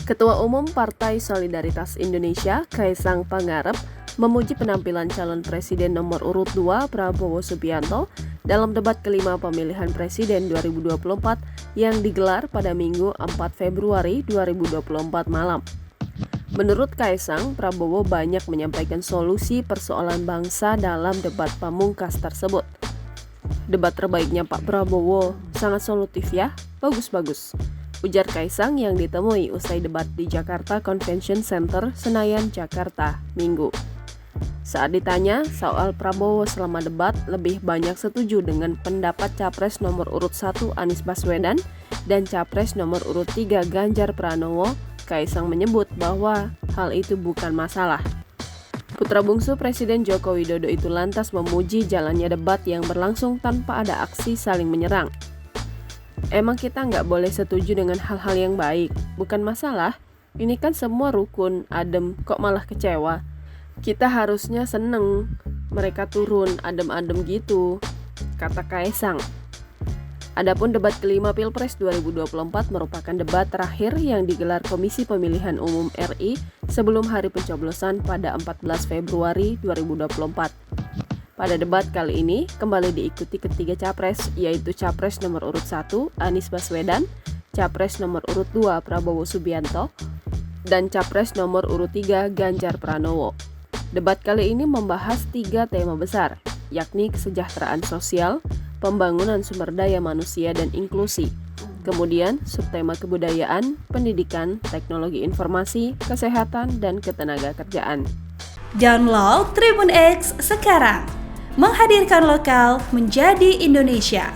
Ketua Umum Partai Solidaritas Indonesia, Kaisang Pangarep, memuji penampilan calon presiden nomor urut 2 Prabowo Subianto dalam debat kelima pemilihan presiden 2024 yang digelar pada Minggu 4 Februari 2024 malam. Menurut Kaisang, Prabowo banyak menyampaikan solusi persoalan bangsa dalam debat pamungkas tersebut. Debat terbaiknya Pak Prabowo, sangat solutif ya, bagus-bagus, ujar Kaisang yang ditemui usai debat di Jakarta Convention Center, Senayan, Jakarta, Minggu. Saat ditanya soal Prabowo selama debat, lebih banyak setuju dengan pendapat Capres nomor urut 1 Anies Baswedan dan Capres nomor urut 3 Ganjar Pranowo. Kaisang menyebut bahwa hal itu bukan masalah. Putra bungsu Presiden Joko Widodo itu lantas memuji jalannya debat yang berlangsung tanpa ada aksi saling menyerang. Emang kita nggak boleh setuju dengan hal-hal yang baik, bukan masalah. Ini kan semua rukun, adem, kok malah kecewa. Kita harusnya seneng, mereka turun, adem-adem gitu, kata Kaisang. Adapun debat kelima Pilpres 2024 merupakan debat terakhir yang digelar Komisi Pemilihan Umum RI sebelum hari pencoblosan pada 14 Februari 2024. Pada debat kali ini kembali diikuti ketiga capres, yaitu Capres nomor urut 1 Anies Baswedan, Capres nomor urut 2 Prabowo Subianto, dan Capres nomor urut 3 Ganjar Pranowo. Debat kali ini membahas 3 tema besar, yakni kesejahteraan sosial, pembangunan sumber daya manusia dan inklusi. Kemudian subtema kebudayaan, pendidikan, teknologi informasi, kesehatan, dan ketenagakerjaan. Download Tribun X sekarang, menghadirkan lokal menjadi Indonesia.